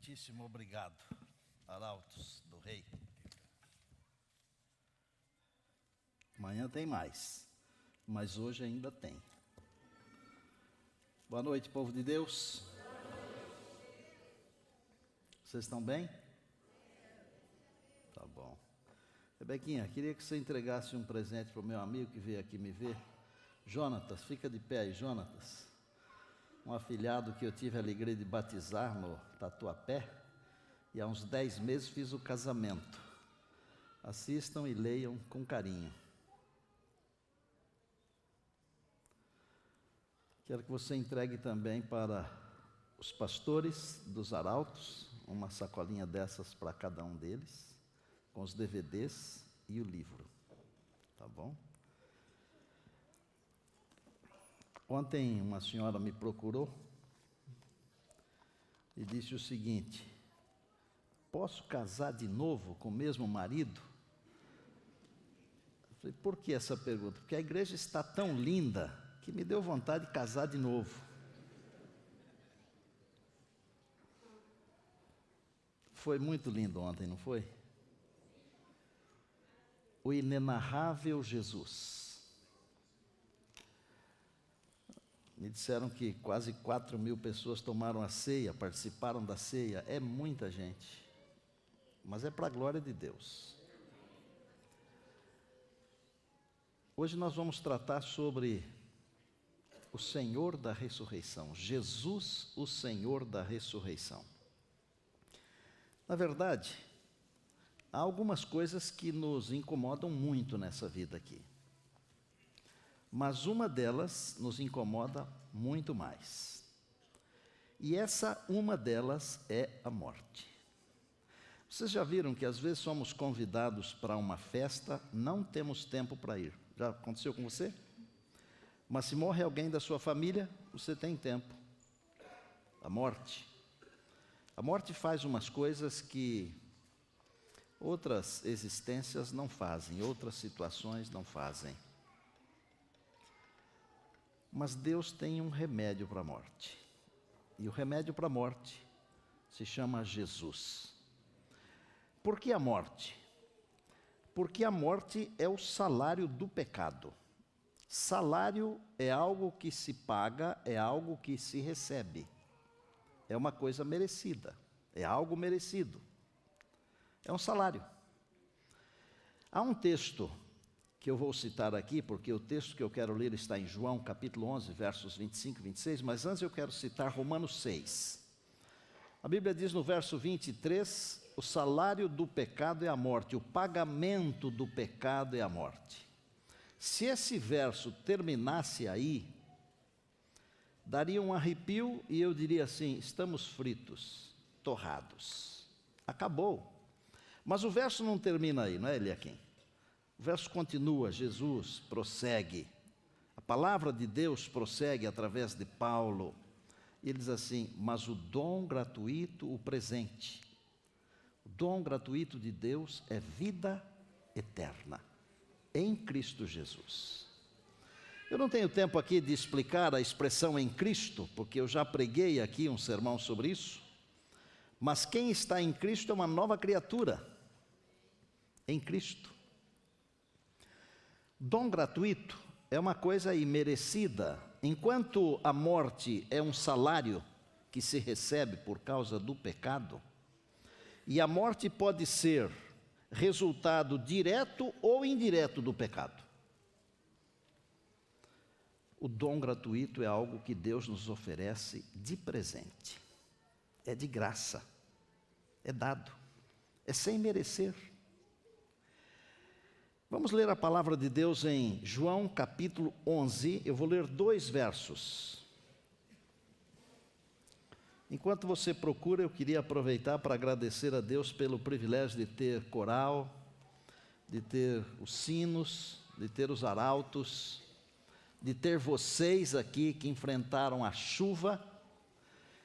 Muitíssimo obrigado, Arautos do Rei. Amanhã tem mais, mas hoje ainda tem. Boa noite, povo de Deus. Vocês estão bem? Tá bom. Rebequinha, queria que você entregasse um presente para o meu amigo que veio aqui me ver. Jonatas, fica de pé aí, Jonatas. Um afilhado que eu tive a alegria de batizar no Tatuapé, e há uns 10 meses fiz o casamento. Assistam e leiam com carinho. Quero que você entregue também para os pastores dos Arautos, uma sacolinha dessas para cada um deles, com os DVDs e o livro. Tá bom? Ontem uma senhora me procurou e disse o seguinte: posso casar de novo com o mesmo marido? Eu falei, por que essa pergunta? Porque a igreja está tão linda que me deu vontade de casar de novo. Foi muito lindo ontem, não foi? O inenarrável Jesus. Me disseram que quase 4.000 pessoas tomaram a ceia, participaram da ceia. É muita gente, mas é para a glória de Deus. Hoje nós vamos tratar sobre o Senhor da ressurreição, Jesus, o Senhor da ressurreição. Na verdade, há algumas coisas que nos incomodam muito nessa vida aqui. Mas uma delas nos incomoda muito mais. E essa uma delas é a morte. Vocês já viram que às vezes somos convidados para uma festa, não temos tempo para ir. Já aconteceu com você? Mas se morre alguém da sua família, você tem tempo. A morte. A morte faz umas coisas que outras existências não fazem, outras situações não fazem. Mas Deus tem um remédio para a morte. E o remédio para a morte se chama Jesus. Por que a morte? Porque a morte é o salário do pecado. Salário é algo que se paga, é algo que se recebe. É uma coisa merecida, é algo merecido. É um salário. Há um texto que eu vou citar aqui, porque o texto que eu quero ler está em João, capítulo 11, versos 25 e 26, mas antes eu quero citar Romanos 6. A Bíblia diz no verso 23, o salário do pecado é a morte, o pagamento do pecado é a morte. Se esse verso terminasse aí, daria um arrepio e eu diria assim, estamos fritos, torrados. Acabou. Mas o verso não termina aí, não é, Eliakim? O verso continua, Jesus prossegue. A palavra de Deus prossegue através de Paulo. E ele diz assim, mas o dom gratuito, o presente. O dom gratuito de Deus é vida eterna, em Cristo Jesus. Eu não tenho tempo aqui de explicar a expressão em Cristo, porque eu já preguei aqui um sermão sobre isso. Mas quem está em Cristo é uma nova criatura. Em Cristo. Dom gratuito é uma coisa imerecida. Enquanto a morte é um salário que se recebe por causa do pecado, e a morte pode ser resultado direto ou indireto do pecado. O dom gratuito é algo que Deus nos oferece de presente. É de graça. É dado. É sem merecer. Vamos ler a palavra de Deus em João capítulo 11. Eu vou ler 2 versos. Enquanto você procura, eu queria aproveitar para agradecer a Deus pelo privilégio de ter coral, de ter os sinos, de ter os arautos, de ter vocês aqui que enfrentaram a chuva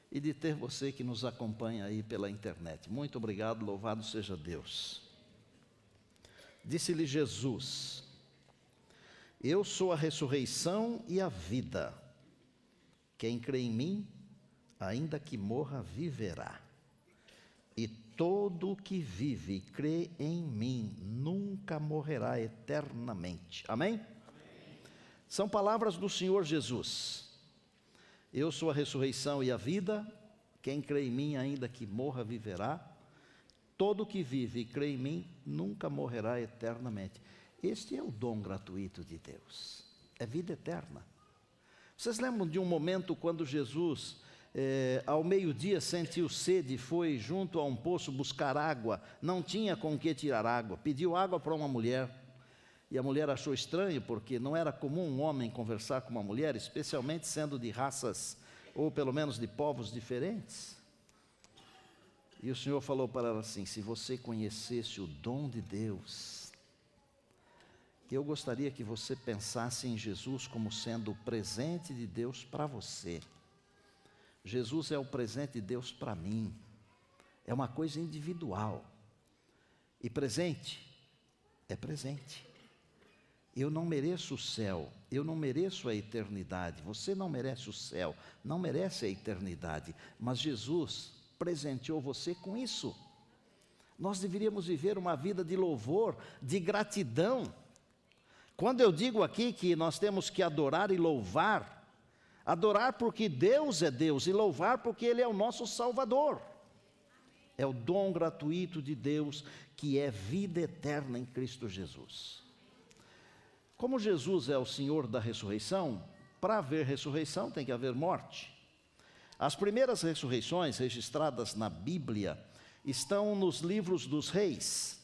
e de ter você que nos acompanha aí pela internet. Muito obrigado, louvado seja Deus. Disse-lhe Jesus, eu sou a ressurreição e a vida. Quem crê em mim, ainda que morra, viverá. E todo o que vive e crê em mim, nunca morrerá eternamente. Amém? São palavras do Senhor Jesus. Eu sou a ressurreição e a vida, quem crê em mim, ainda que morra, viverá. Todo que vive e crê em mim, nunca morrerá eternamente. Este é o dom gratuito de Deus, é vida eterna. Vocês lembram de um momento quando Jesus, ao meio-dia, sentiu sede, foi junto a um poço buscar água, não tinha com que tirar água, pediu água para uma mulher. E a mulher achou estranho, porque não era comum um homem conversar com uma mulher, especialmente sendo de raças, ou pelo menos de povos diferentes. E o Senhor falou para ela assim, se você conhecesse o dom de Deus, eu gostaria que você pensasse em Jesus como sendo o presente de Deus para você. Jesus é o presente de Deus para mim. É uma coisa individual. E presente é presente. Eu não mereço o céu, eu não mereço a eternidade, você não merece o céu, não merece a eternidade, mas Jesus presenteou você com isso. Nós deveríamos viver uma vida de louvor, de gratidão. Quando eu digo aqui que nós temos que adorar e louvar, adorar porque Deus é Deus e louvar porque Ele é o nosso Salvador. É o dom gratuito de Deus que é vida eterna em Cristo Jesus. Como Jesus é o Senhor da ressurreição, para haver ressurreição tem que haver morte. As primeiras ressurreições registradas na Bíblia estão nos livros dos reis.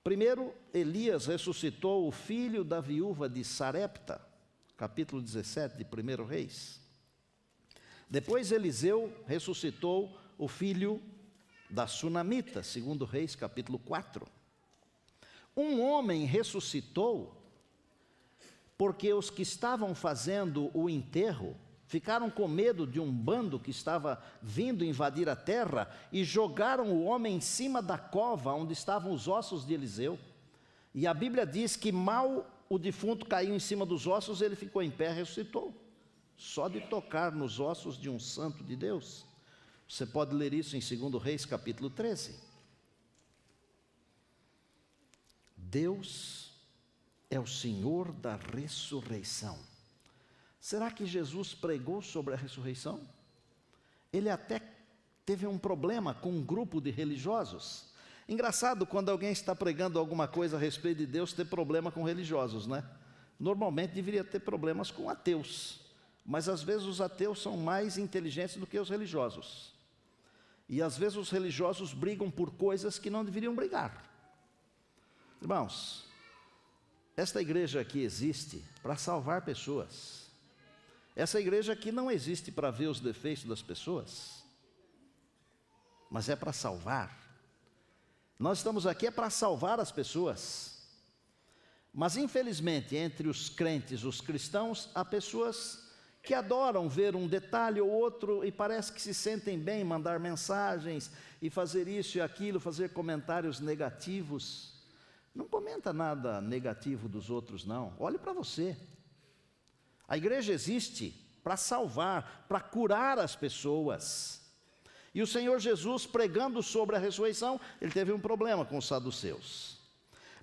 Primeiro, Elias ressuscitou o filho da viúva de Sarepta, capítulo 17 de 1 Reis. Depois Eliseu ressuscitou o filho da Sunamita, 2 Reis, capítulo 4. Um homem ressuscitou porque os que estavam fazendo o enterro ficaram com medo de um bando que estava vindo invadir a terra e jogaram o homem em cima da cova onde estavam os ossos de Eliseu. E a Bíblia diz que mal o defunto caiu em cima dos ossos, ele ficou em pé e ressuscitou. só de tocar nos ossos de um santo de Deus. Você pode ler isso em 2 Reis, capítulo 13. Deus é o Senhor da ressurreição. Será que Jesus pregou sobre a ressurreição? Ele até teve um problema com um grupo de religiosos. Engraçado quando alguém está pregando alguma coisa a respeito de Deus, ter problema com religiosos, né? Normalmente deveria ter problemas com ateus, mas às vezes os ateus são mais inteligentes do que os religiosos. E às vezes os religiosos brigam por coisas que não deveriam brigar. Irmãos, esta igreja aqui existe para salvar pessoas. Essa igreja aqui não existe para ver os defeitos das pessoas, mas é para salvar. Nós estamos aqui para salvar as pessoas. Mas infelizmente, entre os crentes, os cristãos, há pessoas que adoram ver um detalhe ou outro e parece que se sentem bem em mandar mensagens e fazer isso e aquilo, fazer comentários negativos. Não comenta nada negativo dos outros, não. Olhe para você. A igreja existe para salvar, para curar as pessoas. E o Senhor Jesus, pregando sobre a ressurreição, ele teve um problema com os saduceus.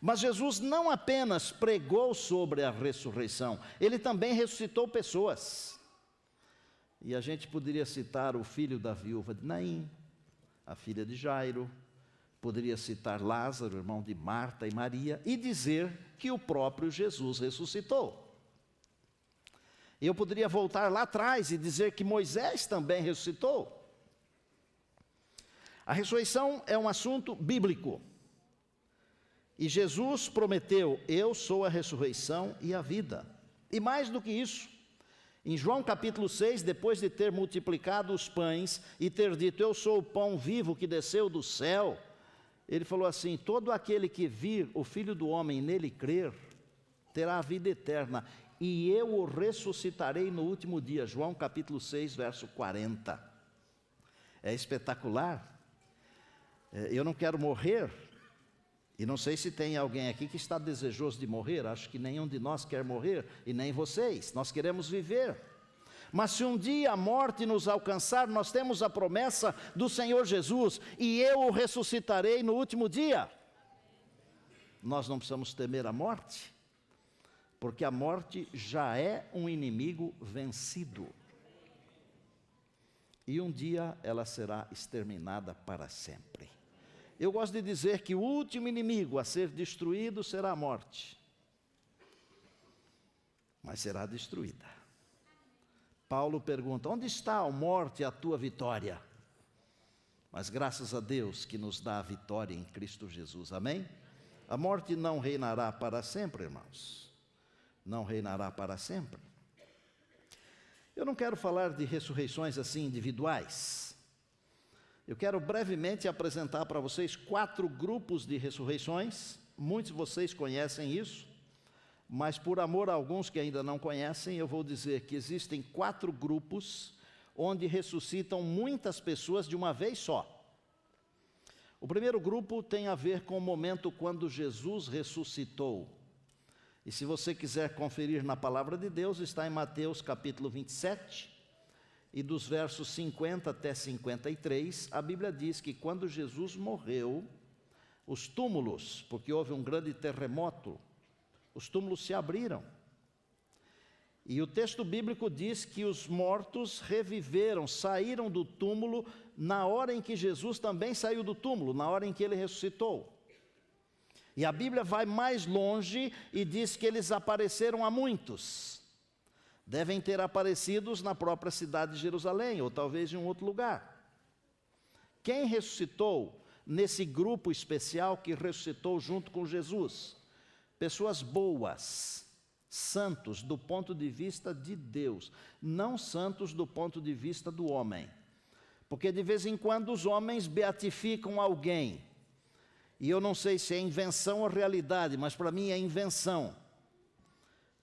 Mas Jesus não apenas pregou sobre a ressurreição, ele também ressuscitou pessoas. E a gente poderia citar o filho da viúva de Naim, a filha de Jairo, poderia citar Lázaro, irmão de Marta e Maria, e dizer que o próprio Jesus ressuscitou. Eu poderia voltar lá atrás e dizer que Moisés também ressuscitou. A ressurreição é um assunto bíblico. E Jesus prometeu: eu sou a ressurreição e a vida. E mais do que isso, em João capítulo 6, depois de ter multiplicado os pães e ter dito: eu sou o pão vivo que desceu do céu, ele falou assim: todo aquele que vir o Filho do Homem e nele crer, terá a vida eterna, e eu o ressuscitarei no último dia. João capítulo 6, verso 40. É espetacular. Eu não quero morrer, e não sei se tem alguém aqui que está desejoso de morrer. Acho que nenhum de nós quer morrer, e nem vocês. Nós queremos viver. Mas se um dia a morte nos alcançar, nós temos a promessa do Senhor Jesus: e eu o ressuscitarei no último dia. Nós não precisamos temer a morte, porque a morte já é um inimigo vencido. E um dia ela será exterminada para sempre. Eu gosto de dizer que o último inimigo a ser destruído será a morte. Mas será destruída. Paulo pergunta: onde está, ó morte, a tua vitória? Mas graças a Deus que nos dá a vitória em Cristo Jesus, amém? A morte não reinará para sempre, irmãos. Não reinará para sempre. Eu não quero falar de ressurreições assim individuais. Eu quero brevemente apresentar para vocês 4 grupos de ressurreições. Muitos de vocês conhecem isso, mas por amor a alguns que ainda não conhecem, eu vou dizer que existem 4 grupos onde ressuscitam muitas pessoas de uma vez só. O primeiro grupo tem a ver com o momento quando Jesus ressuscitou. E se você quiser conferir na palavra de Deus, está em Mateus capítulo 27, e dos versos 50 até 53, a Bíblia diz que quando Jesus morreu, os túmulos, porque houve um grande terremoto, os túmulos se abriram. E o texto bíblico diz que os mortos reviveram, saíram do túmulo na hora em que Jesus também saiu do túmulo, na hora em que ele ressuscitou. E a Bíblia vai mais longe e diz que eles apareceram a muitos. Devem ter aparecido na própria cidade de Jerusalém, ou talvez em um outro lugar. Quem ressuscitou nesse grupo especial que ressuscitou junto com Jesus? Pessoas boas, santos do ponto de vista de Deus, não santos do ponto de vista do homem. Porque de vez em quando os homens beatificam alguém. E eu não sei se é invenção ou realidade, mas para mim é invenção.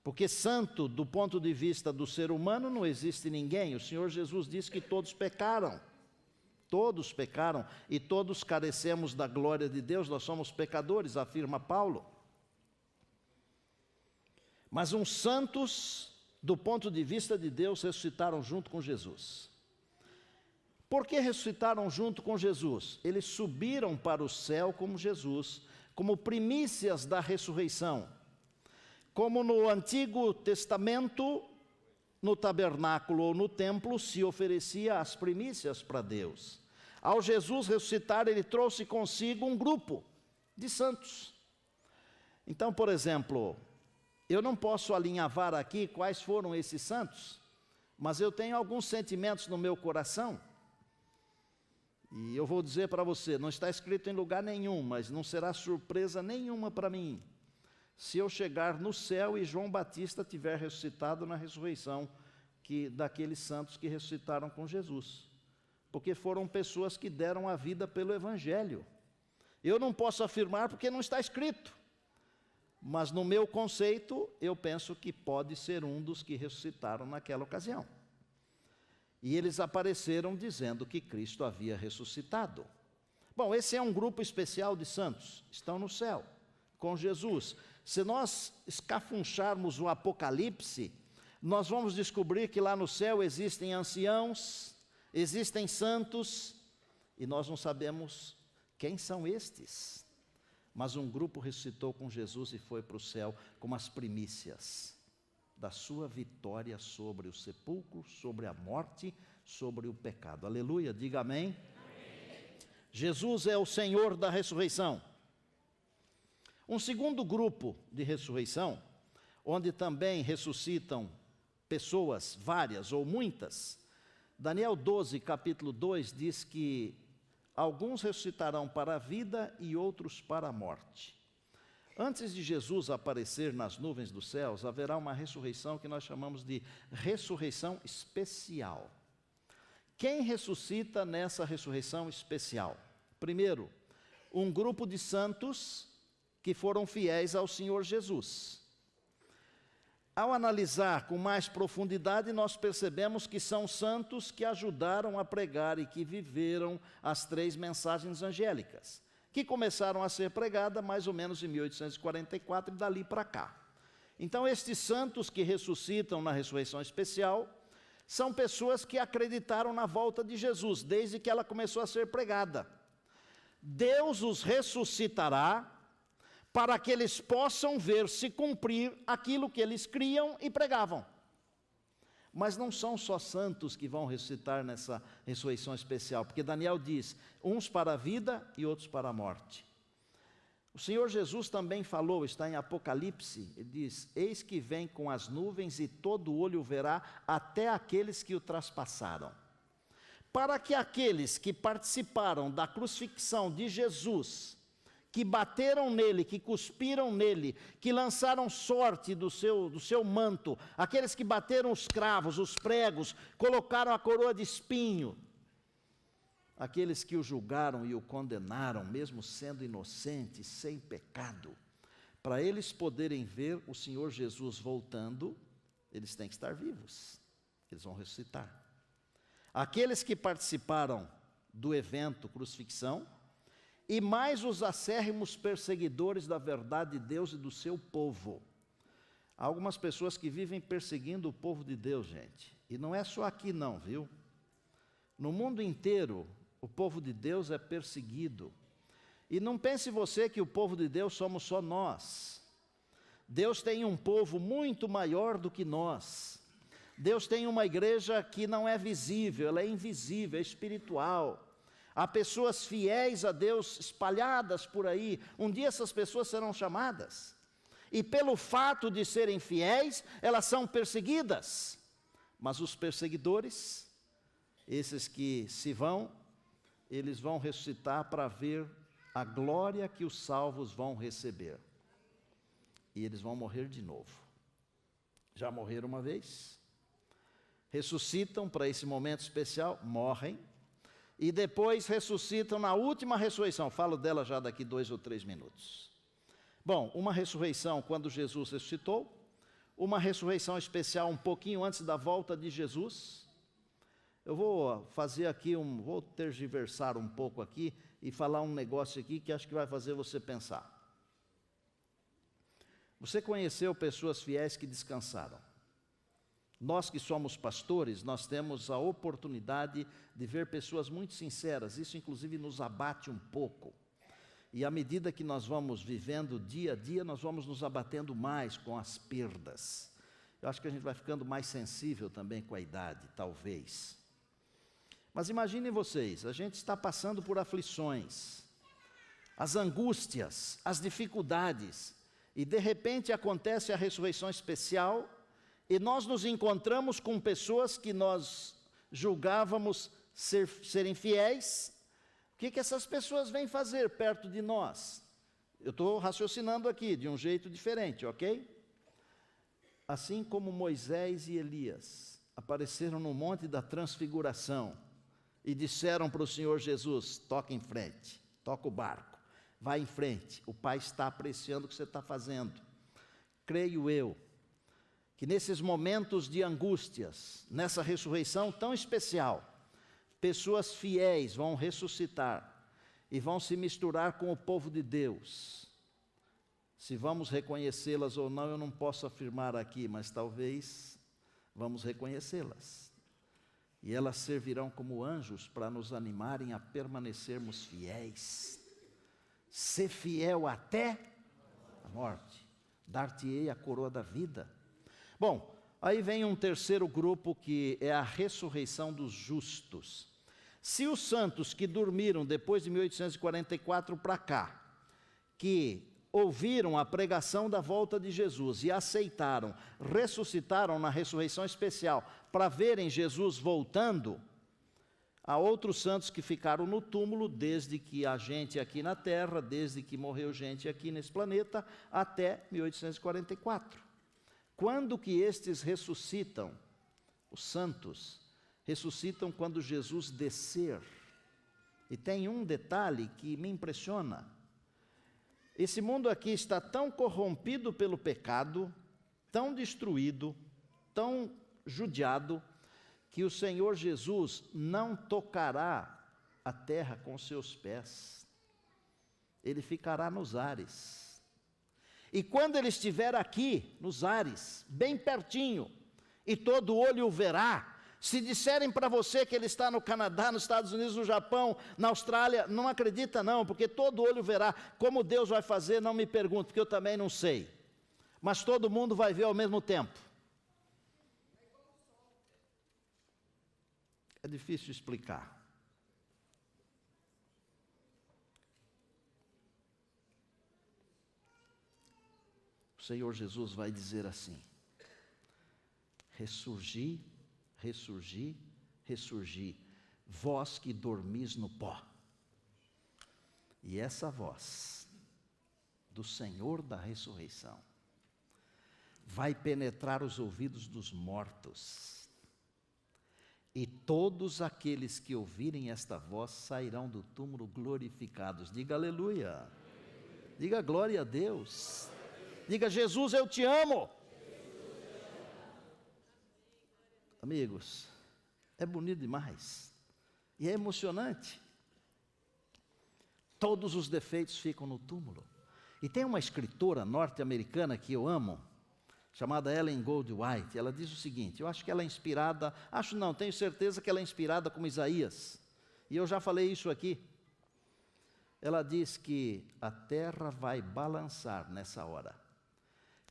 Porque santo, do ponto de vista do ser humano, não existe ninguém. O Senhor Jesus disse que todos pecaram. Todos pecaram e todos carecemos da glória de Deus. Nós somos pecadores, afirma Paulo. Mas uns santos do ponto de vista de Deus, ressuscitaram junto com Jesus. Por que ressuscitaram junto com Jesus? Eles subiram para o céu como Jesus, como primícias da ressurreição. Como no Antigo Testamento, no tabernáculo ou no templo, se oferecia as primícias para Deus. Ao Jesus ressuscitar, ele trouxe consigo um grupo de santos. Então, por exemplo, eu não posso alinhavar aqui quais foram esses santos, mas eu tenho alguns sentimentos no meu coração. E eu vou dizer para você, não está escrito em lugar nenhum, mas não será surpresa nenhuma para mim, se eu chegar no céu e João Batista tiver ressuscitado na ressurreição daqueles santos que ressuscitaram com Jesus. Porque foram pessoas que deram a vida pelo Evangelho. Eu não posso afirmar porque não está escrito. Mas no meu conceito, eu penso que pode ser um dos que ressuscitaram naquela ocasião. E eles apareceram dizendo que Cristo havia ressuscitado. Bom, esse é um grupo especial de santos, estão no céu, com Jesus. Se nós escafuncharmos o Apocalipse, nós vamos descobrir que lá no céu existem anciãos, existem santos, e nós não sabemos quem são estes. Mas um grupo ressuscitou com Jesus e foi para o céu como as primícias da sua vitória sobre o sepulcro, sobre a morte, sobre o pecado. Aleluia, diga amém. Amém. Jesus é o Senhor da ressurreição. Um segundo grupo de ressurreição, onde também ressuscitam pessoas, várias ou muitas. Daniel 12, capítulo 2, diz que alguns ressuscitarão para a vida e outros para a morte. Antes de Jesus aparecer nas nuvens dos céus, haverá uma ressurreição que nós chamamos de ressurreição especial. Quem ressuscita nessa ressurreição especial? Primeiro, um grupo de santos que foram fiéis ao Senhor Jesus. Ao analisar com mais profundidade, nós percebemos que são santos que ajudaram a pregar e que viveram as 3 mensagens angélicas, que começaram a ser pregadas mais ou menos em 1844 e dali para cá. Então, estes santos que ressuscitam na ressurreição especial são pessoas que acreditaram na volta de Jesus, desde que ela começou a ser pregada. Deus os ressuscitará para que eles possam ver se cumprir aquilo que eles criam e pregavam. Mas não são só santos que vão ressuscitar nessa ressurreição especial, porque Daniel diz, uns para a vida e outros para a morte. O Senhor Jesus também falou, está em Apocalipse, ele diz, eis que vem com as nuvens e todo olho verá, até aqueles que o traspassaram. Para que aqueles que participaram da crucifixão de Jesus, que bateram nele, que cuspiram nele, que lançaram sorte do seu manto, aqueles que bateram os cravos, os pregos, colocaram a coroa de espinho, aqueles que o julgaram e o condenaram, mesmo sendo inocente, sem pecado, para eles poderem ver o Senhor Jesus voltando, eles têm que estar vivos, eles vão ressuscitar. Aqueles que participaram do evento crucifixão, e mais os acérrimos perseguidores da verdade de Deus e do seu povo. Há algumas pessoas que vivem perseguindo o povo de Deus, gente. E não é só aqui não, viu? No mundo inteiro, o povo de Deus é perseguido. E não pense você que o povo de Deus somos só nós. Deus tem um povo muito maior do que nós. Deus tem uma igreja que não é visível, ela é invisível, é espiritual. Há pessoas fiéis a Deus espalhadas por aí. Um dia essas pessoas serão chamadas. E pelo fato de serem fiéis, elas são perseguidas. Mas os perseguidores, esses que se vão, eles vão ressuscitar para ver a glória que os salvos vão receber. E eles vão morrer de novo. Já morreram uma vez, ressuscitam para esse momento especial, morrem, e depois ressuscitam na última ressurreição. Falo dela já daqui 2 ou 3 minutos. Bom, uma ressurreição quando Jesus ressuscitou, uma ressurreição especial um pouquinho antes da volta de Jesus. Eu vou fazer aqui vou tergiversar um pouco aqui e falar um negócio aqui que acho que vai fazer você pensar. Você conheceu pessoas fiéis que descansaram. Nós que somos pastores, nós temos a oportunidade de ver pessoas muito sinceras, isso inclusive nos abate um pouco. E à medida que nós vamos vivendo dia a dia, nós vamos nos abatendo mais com as perdas. Eu acho que a gente vai ficando mais sensível também com a idade, talvez. Mas imaginem vocês, a gente está passando por aflições, as angústias, as dificuldades, e de repente acontece a ressurreição especial, e nós nos encontramos com pessoas que nós julgávamos serem fiéis. O que essas pessoas vêm fazer perto de nós? Eu estou raciocinando aqui de um jeito diferente, ok? Assim como Moisés e Elias apareceram no Monte da Transfiguração e disseram para o Senhor Jesus: toca em frente, toca o barco, vai em frente, o Pai está apreciando o que você está fazendo. Creio eu que nesses momentos de angústias, nessa ressurreição tão especial, pessoas fiéis vão ressuscitar e vão se misturar com o povo de Deus. Se vamos reconhecê-las ou não, eu não posso afirmar aqui, mas talvez vamos reconhecê-las. E elas servirão como anjos para nos animarem a permanecermos fiéis. Ser fiel até a morte. Dar-te-ei a coroa da vida. Bom, aí vem um terceiro grupo que é a ressurreição dos justos. Se os santos que dormiram depois de 1844 para cá, que ouviram a pregação da volta de Jesus e aceitaram, ressuscitaram na ressurreição especial para verem Jesus voltando, há outros santos que ficaram no túmulo desde que há gente aqui na Terra, desde que morreu gente aqui nesse planeta, até 1844. Quando que estes ressuscitam? Os santos ressuscitam quando Jesus descer. E tem um detalhe que me impressiona. Esse mundo aqui está tão corrompido pelo pecado, tão destruído, tão judiado, que o Senhor Jesus não tocará a terra com seus pés. Ele ficará nos ares. E quando ele estiver aqui, nos ares, bem pertinho, e todo olho o verá, se disserem para você que ele está no Canadá, nos Estados Unidos, no Japão, na Austrália, não acredita não, porque todo olho verá. Como Deus vai fazer, não me pergunte, porque eu também não sei. Mas todo mundo vai ver ao mesmo tempo. É difícil explicar. O Senhor Jesus vai dizer assim: ressurgi, ressurgi, ressurgi, vós que dormis no pó. E essa voz do Senhor da ressurreição vai penetrar os ouvidos dos mortos, e todos aqueles que ouvirem esta voz sairão do túmulo glorificados. Diga aleluia, diga glória a Deus. Diga: Jesus, eu te amo. Amigos, é bonito demais. E é emocionante. Todos os defeitos ficam no túmulo. E tem uma escritora norte-americana que eu amo, chamada Ellen Goldwhite. Ela diz o seguinte, eu acho que ela é inspirada, tenho certeza que ela é inspirada como Isaías. E eu já falei isso aqui. Ela diz que a terra vai balançar nessa hora,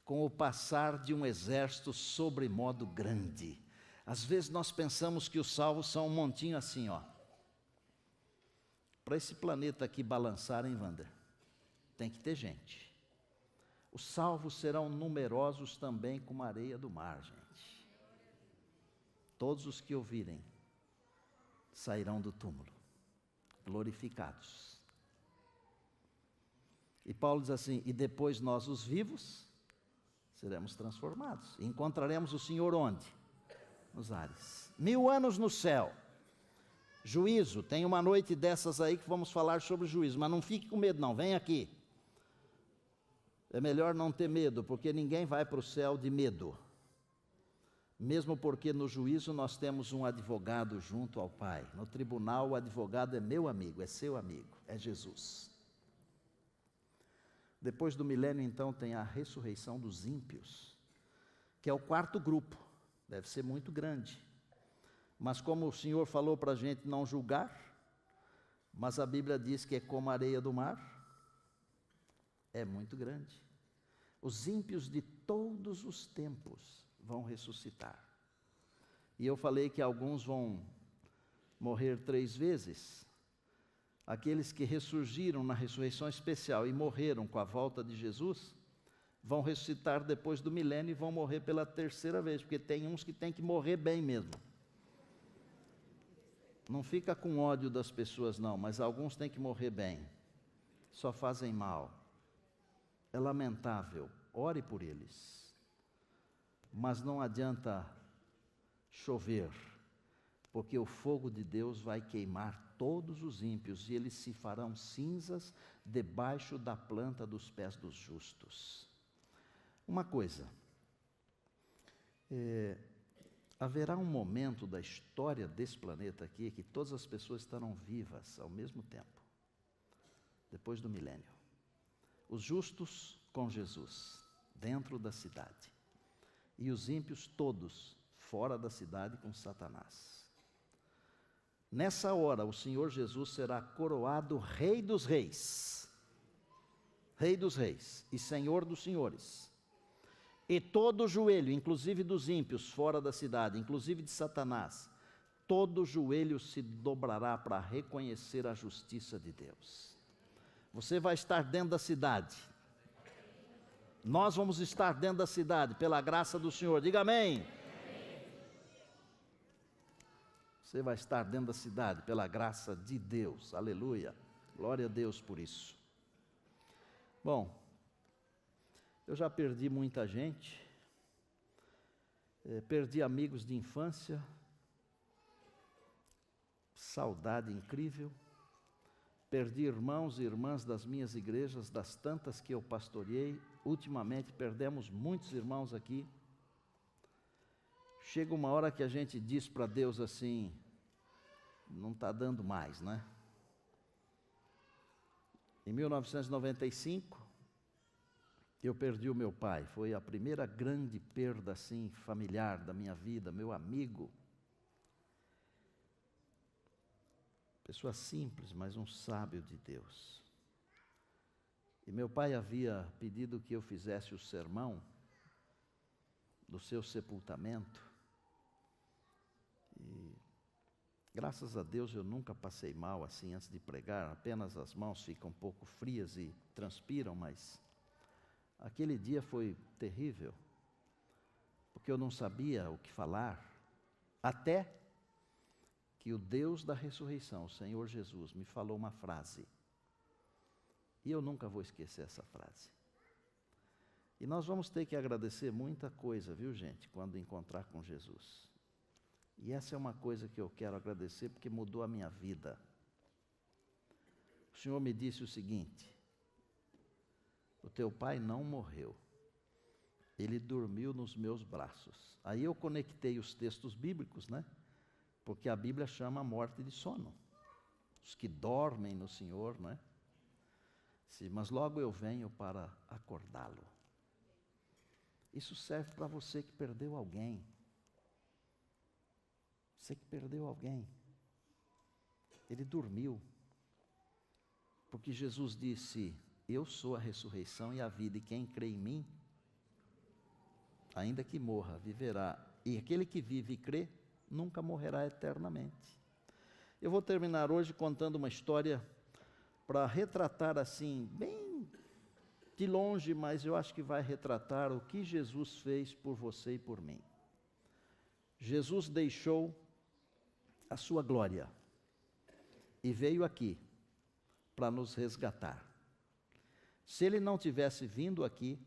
com o passar de um exército sobremodo grande. Às vezes nós pensamos que os salvos são um montinho assim, ó. Para esse planeta aqui balançar, hein, Wander? Tem que ter gente. Os salvos serão numerosos também como a areia do mar, gente. Todos os que ouvirem sairão do túmulo, glorificados. E Paulo diz assim, e depois nós, os vivos, seremos transformados. E encontraremos o Senhor onde? Nos ares. 1000 anos no céu. Juízo. Tem uma noite dessas aí que vamos falar sobre juízo. Mas não fique com medo não, vem aqui. É melhor não ter medo, porque ninguém vai para o céu de medo. Mesmo porque no juízo nós temos um advogado junto ao Pai. No tribunal o advogado é meu amigo, é seu amigo, é Jesus. Depois do milênio, então, tem a ressurreição dos ímpios, que é o quarto grupo. Deve ser muito grande. Mas como o Senhor falou para a gente não julgar, mas a Bíblia diz que é como a areia do mar, é muito grande. Os ímpios de todos os tempos vão ressuscitar. E eu falei que alguns vão morrer 3 vezes. Aqueles que ressurgiram na ressurreição especial e morreram com a volta de Jesus, vão ressuscitar depois do milênio e vão morrer pela 3ª vez, porque tem uns que têm que morrer bem mesmo. Não fica com ódio das pessoas não, mas alguns têm que morrer bem. Só fazem mal. É lamentável. Ore por eles. Mas não adianta chover, porque o fogo de Deus vai queimar todos os ímpios e eles se farão cinzas debaixo da planta dos pés dos justos. Uma coisa, haverá um momento da história desse planeta aqui que todas as pessoas estarão vivas ao mesmo tempo, depois do milênio. Os justos com Jesus, dentro da cidade, e os ímpios todos fora da cidade com Satanás. Nessa hora, o Senhor Jesus será coroado Rei dos Reis, Rei dos Reis e Senhor dos Senhores. E todo joelho, inclusive dos ímpios fora da cidade, inclusive de Satanás, todo joelho se dobrará para reconhecer a justiça de Deus. Você vai estar dentro da cidade. Nós vamos estar dentro da cidade, pela graça do Senhor. Diga amém. Você vai estar dentro da cidade, pela graça de Deus. Aleluia. Glória a Deus por isso. Bom, eu já perdi muita gente, perdi amigos de infância, saudade incrível, perdi irmãos e irmãs das minhas igrejas, das tantas que eu pastoreei, ultimamente perdemos muitos irmãos aqui. Chega uma hora que a gente diz para Deus assim, não está dando mais, né? Em 1995, eu perdi o meu pai, foi a primeira grande perda assim, familiar da minha vida, meu amigo. Pessoa simples, mas um sábio de Deus. E meu pai havia pedido que eu fizesse o sermão do seu sepultamento. E graças a Deus eu nunca passei mal assim antes de pregar, apenas as mãos ficam um pouco frias e transpiram, mas aquele dia foi terrível, porque eu não sabia o que falar, até que o Deus da ressurreição, o Senhor Jesus, me falou uma frase, e eu nunca vou esquecer essa frase. E nós vamos ter que agradecer muita coisa, viu gente, quando encontrar com Jesus. E essa é uma coisa que eu quero agradecer, porque mudou a minha vida. O Senhor me disse o seguinte: o teu pai não morreu, ele dormiu nos meus braços. Aí eu conectei os textos bíblicos, né? Porque a Bíblia chama a morte de sono. Os que dormem no Senhor, né? Sim, mas logo eu venho para acordá-lo. Isso serve para você que perdeu alguém. Você que perdeu alguém. Ele dormiu. Porque Jesus disse: eu sou a ressurreição e a vida, e quem crê em mim, ainda que morra, viverá. E aquele que vive e crê, nunca morrerá eternamente. Eu vou terminar hoje contando uma história para retratar assim, bem de longe, mas eu acho que vai retratar o que Jesus fez por você e por mim. Jesus deixou a sua glória e veio aqui para nos resgatar. Se ele não tivesse vindo aqui,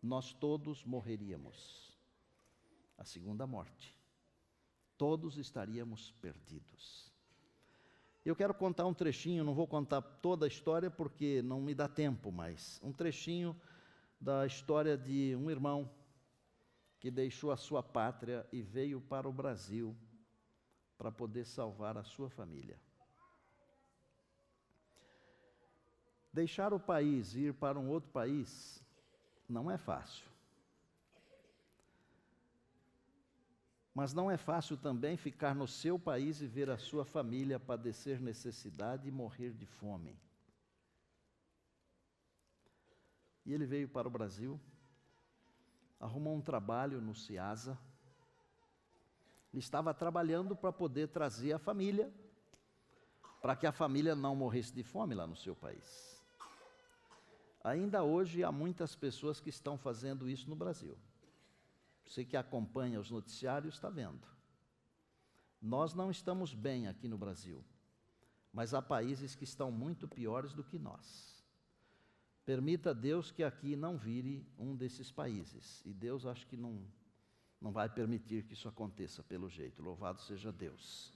nós todos morreríamos. A segunda morte. Todos estaríamos perdidos. Eu quero contar um trechinho, não vou contar toda a história porque não me dá tempo, mas um trechinho da história de um irmão que deixou a sua pátria e veio para o Brasil para poder salvar a sua família. Deixar o país e ir para um outro país não é fácil. Mas não é fácil também ficar no seu país e ver a sua família padecer necessidade e morrer de fome. E ele veio para o Brasil, arrumou um trabalho no Ciasa, estava trabalhando para poder trazer a família, para que a família não morresse de fome lá no seu país. Ainda hoje há muitas pessoas que estão fazendo isso no Brasil. Você que acompanha os noticiários está vendo. Nós não estamos bem aqui no Brasil, mas há países que estão muito piores do que nós. Permita a Deus que aqui não vire um desses países. E Deus acho que não vai permitir que isso aconteça pelo jeito. Louvado seja Deus.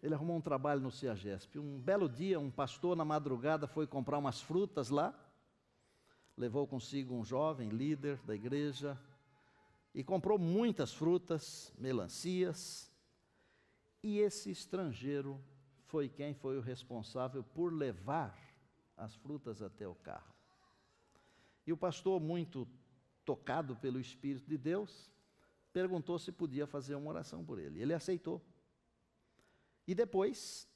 Ele arrumou um trabalho no CEAGESP. Um belo dia, um pastor na madrugada foi comprar umas frutas lá, levou consigo um jovem líder da igreja e comprou muitas frutas, melancias, e esse estrangeiro foi quem foi o responsável por levar as frutas até o carro. E o pastor, muito tocado pelo Espírito de Deus, perguntou se podia fazer uma oração por ele. Ele aceitou. E depois,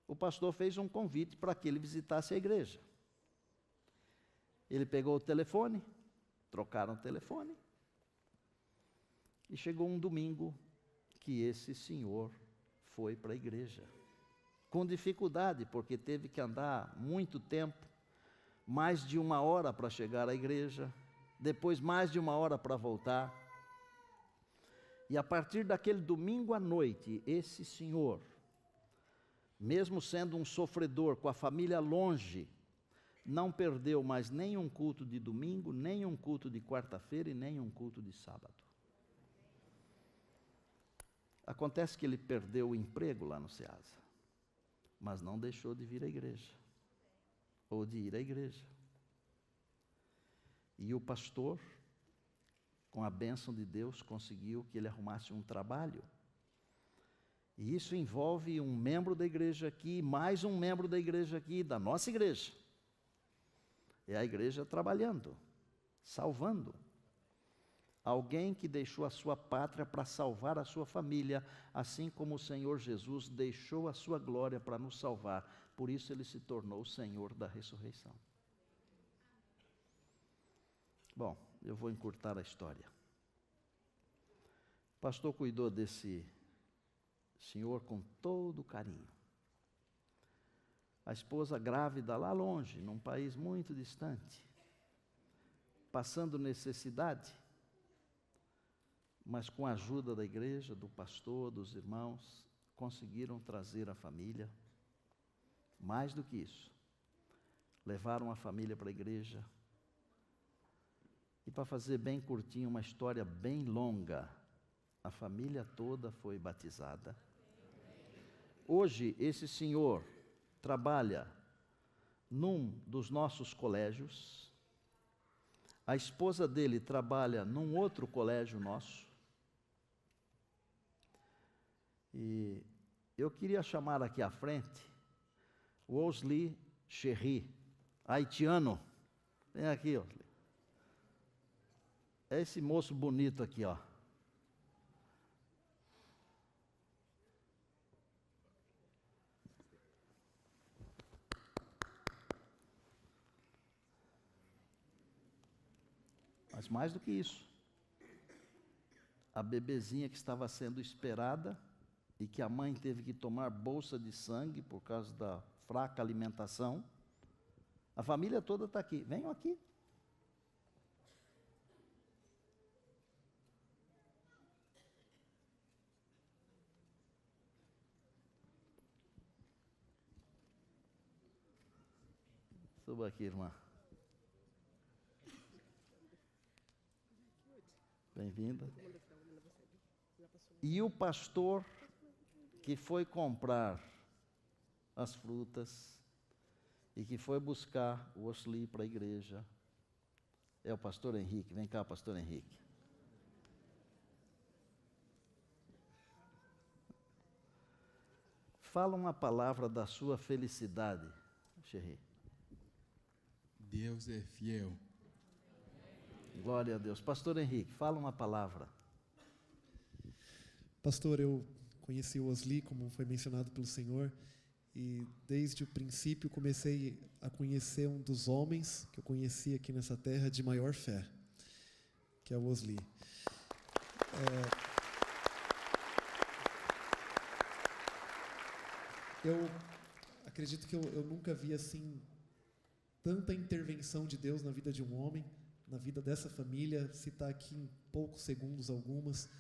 o pastor fez um convite para que ele visitasse a igreja. Ele pegou o telefone, trocaram o telefone, e chegou um domingo que esse senhor foi para a igreja. Com dificuldade, porque teve que andar muito tempo, mais de 1 hora para chegar à igreja, depois mais de 1 hora para voltar. E a partir daquele domingo à noite, esse senhor, mesmo sendo um sofredor, com a família longe, não perdeu mais nenhum culto de domingo, nem um culto de quarta-feira e nem um culto de sábado. Acontece que ele perdeu o emprego lá no Ceasa, mas não deixou de vir à igreja, ou de ir à igreja. E o pastor, com a bênção de Deus, conseguiu que ele arrumasse um trabalho. E isso envolve um membro da igreja aqui, mais um membro da igreja aqui, da nossa igreja. É a igreja trabalhando, salvando. Alguém que deixou a sua pátria para salvar a sua família, assim como o Senhor Jesus deixou a sua glória para nos salvar. Por isso ele se tornou o Senhor da ressurreição. Bom, eu vou encurtar a história. O pastor cuidou desse senhor com todo carinho. A esposa grávida lá longe, num país muito distante, passando necessidade, mas com a ajuda da igreja, do pastor, dos irmãos, conseguiram trazer a família. Mais do que isso, levaram a família para a igreja. E para fazer bem curtinho, uma história bem longa, a família toda foi batizada. Hoje, esse senhor trabalha num dos nossos colégios, a esposa dele trabalha num outro colégio nosso, e eu queria chamar aqui à frente o Osli Cherry, haitiano. Vem aqui, Osli. É esse moço bonito aqui, ó. Mas mais do que isso, a bebezinha que estava sendo esperada e que a mãe teve que tomar bolsa de sangue por causa da fraca alimentação, a família toda está aqui. Venham aqui. Suba aqui, irmã. Bem-vinda. E o pastor que foi comprar as frutas e que foi buscar o Osli para a igreja é o pastor Henrique. Vem cá, pastor Henrique. Fala uma palavra da sua felicidade, Xerri. Deus é fiel. Glória a Deus. Pastor Henrique, fala uma palavra. Pastor, eu conheci o Osli, como foi mencionado pelo Senhor, e desde o princípio comecei a conhecer um dos homens que eu conheci aqui nessa terra de maior fé, que é o Osli. Eu acredito que eu nunca vi assim tanta intervenção de Deus na vida de um homem, na vida dessa família. Citar aqui em poucos segundos algumas.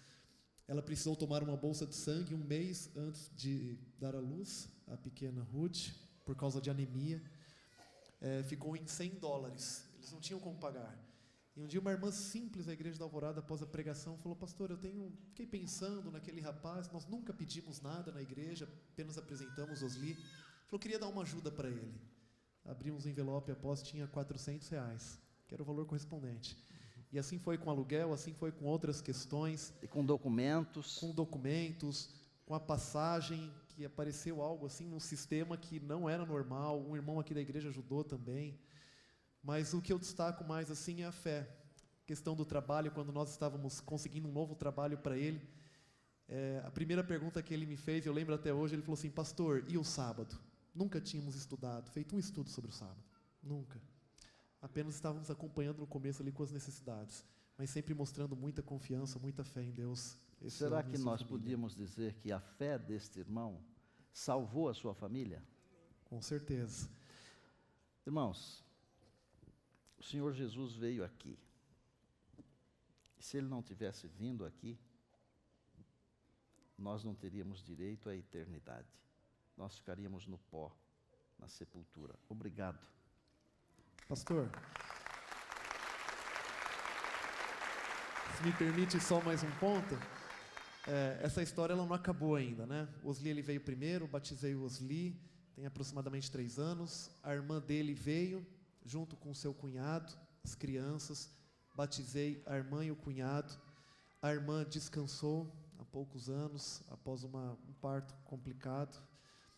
Ela precisou tomar uma bolsa de sangue um mês antes de dar à luz, a pequena Ruth, por causa de anemia. Ficou em $100. Eles não tinham como pagar. E um dia uma irmã simples da Igreja da Alvorada, após a pregação, falou: pastor, fiquei pensando naquele rapaz, nós nunca pedimos nada na igreja, apenas apresentamos Osli. Falou, queria dar uma ajuda para ele. Abrimos o envelope após, tinha R$400, que era o valor correspondente. E assim foi com aluguel, assim foi com outras questões. E com documentos. Com documentos, com a passagem, que apareceu algo assim num sistema que não era normal. Um irmão aqui da igreja ajudou também. Mas o que eu destaco mais assim é a fé. A questão do trabalho, quando nós estávamos conseguindo um novo trabalho para ele, a primeira pergunta que ele me fez, eu lembro até hoje, ele falou assim: pastor, e o sábado? Nunca tínhamos feito um estudo sobre o sábado. Nunca. Apenas estávamos acompanhando no começo ali com as necessidades, mas sempre mostrando muita confiança, muita fé em Deus. Será que nós podíamos dizer que a fé deste irmão salvou a sua família? Com certeza. Irmãos, o Senhor Jesus veio aqui. E se Ele não tivesse vindo aqui, nós não teríamos direito à eternidade. Nós ficaríamos no pó, na sepultura. Obrigado. Pastor, se me permite só mais um ponto, essa história ela não acabou ainda, né? O Osli ele veio primeiro, batizei o Osli, tem aproximadamente 3 anos. A irmã dele veio, junto com o seu cunhado, as crianças, batizei a irmã e o cunhado. A irmã descansou há poucos anos, após um parto complicado,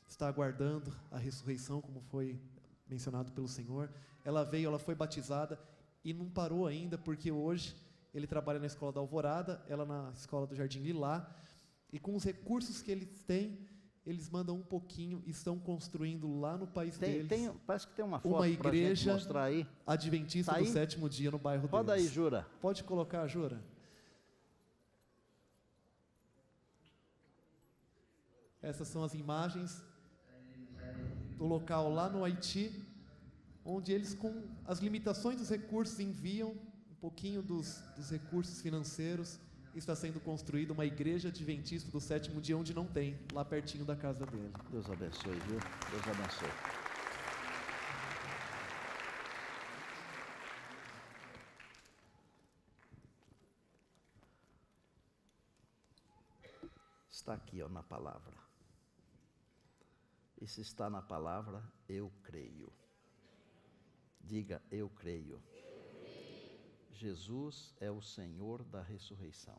está aguardando a ressurreição, como foi mencionado pelo Senhor. Ela veio, ela foi batizada e não parou ainda, porque hoje ele trabalha na escola da Alvorada, ela na escola do Jardim Lilá, e com os recursos que eles têm, eles mandam um pouquinho e estão construindo lá no país deles. Parece que tem uma foto uma igreja mostrar aí. Adventista Tá do aí? 7º dia no bairro Roda deles. aí, Jura. Pode colocar, Jura. Essas são as imagens do local lá no Haiti, onde eles, com as limitações dos recursos, enviam um pouquinho dos recursos financeiros. Está sendo construída uma igreja adventista do 7º dia, onde não tem, lá pertinho da casa dele. Deus abençoe, viu? Deus abençoe. Está aqui, ó, na palavra. E se está na palavra, eu creio. Diga, eu creio. Jesus é o Senhor da ressurreição.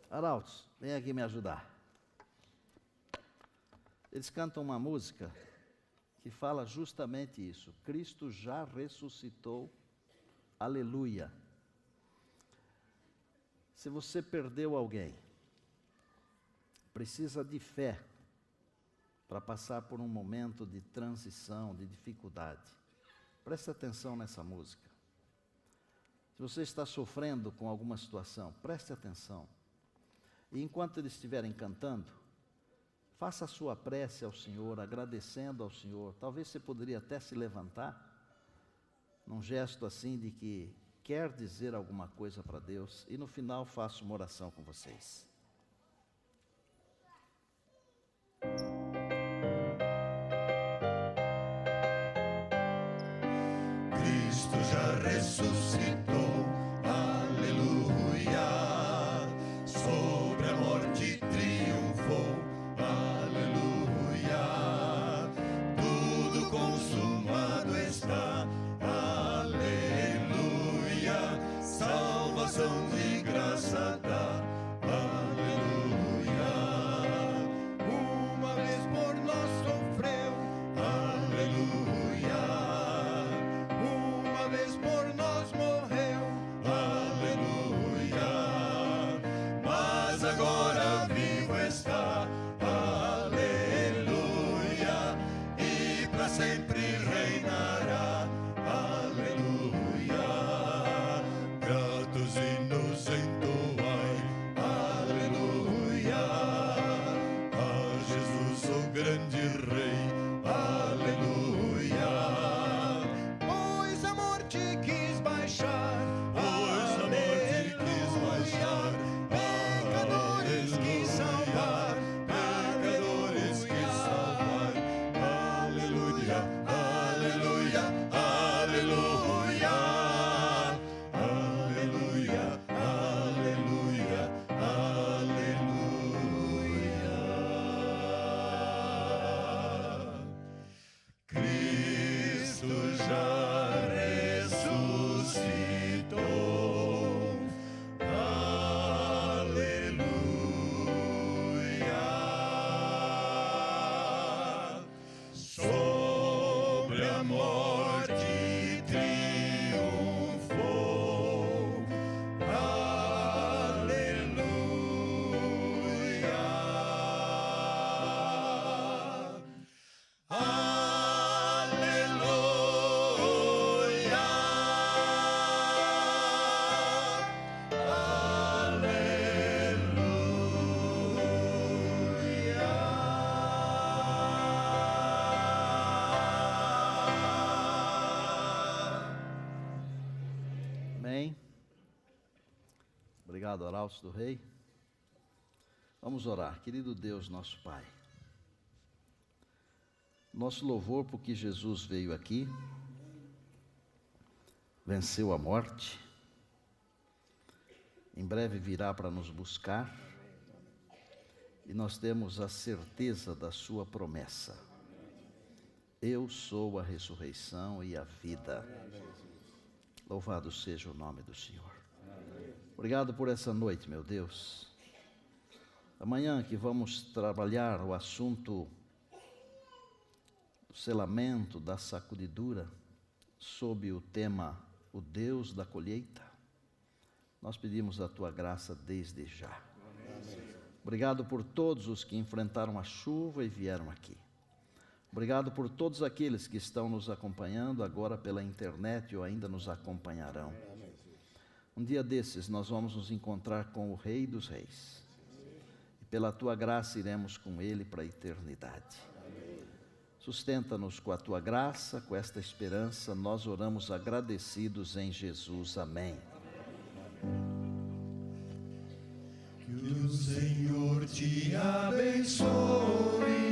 Arautos, vem aqui me ajudar. Eles cantam uma música que fala justamente isso. Cristo já ressuscitou, aleluia. Se você perdeu alguém, precisa de fé para passar por um momento de transição, de dificuldade. Preste atenção nessa música. Se você está sofrendo com alguma situação, preste atenção. E enquanto eles estiverem cantando, faça a sua prece ao Senhor, agradecendo ao Senhor. Talvez você poderia até se levantar, num gesto assim de que quer dizer alguma coisa para Deus, e no final faço uma oração com vocês. Cristo já ressuscitou, aleluia, sobre a morte triunfou, aleluia, tudo consumado está, aleluia, salvação de graça dá, aleluia, uma vez por nós sofreu, aleluia, uma vez mas agora vivo está. Aleluia, e para sempre reinará. Aleluia, gratos hinos entoai. Aleluia, a Jesus o grande Rei. Aleluia, pois a morte quis baixar. Pois a morte quis baixar. Pecadores quis salvar. Pecadores quis salvar. Aleluia, aleluia, aleluia. Aleluia, aleluia, aleluia. Cristo já ressuscitou. Aleluia. Sobre a morte triunfou. Aleluia. Amém. Obrigado, Arautos do Rei. Vamos orar. Querido Deus, nosso Pai, nosso louvor porque Jesus veio aqui, venceu a morte, em breve virá para nos buscar, e nós temos a certeza da sua promessa. Eu sou a ressurreição e a vida. Louvado seja o nome do Senhor. Obrigado por essa noite, meu Deus. Amanhã que vamos trabalhar o assunto do selamento, da sacudidura, sob o tema O Deus da colheita, nós pedimos a Tua graça desde já. Obrigado por todos os que enfrentaram a chuva e vieram aqui. Obrigado por todos aqueles que estão nos acompanhando agora pela internet ou ainda nos acompanharão. Um dia desses nós vamos nos encontrar com o Rei dos Reis. E pela Tua graça iremos com Ele para a eternidade. Sustenta-nos com a Tua graça, com esta esperança, nós oramos agradecidos em Jesus. Amém. Que o Senhor te abençoe.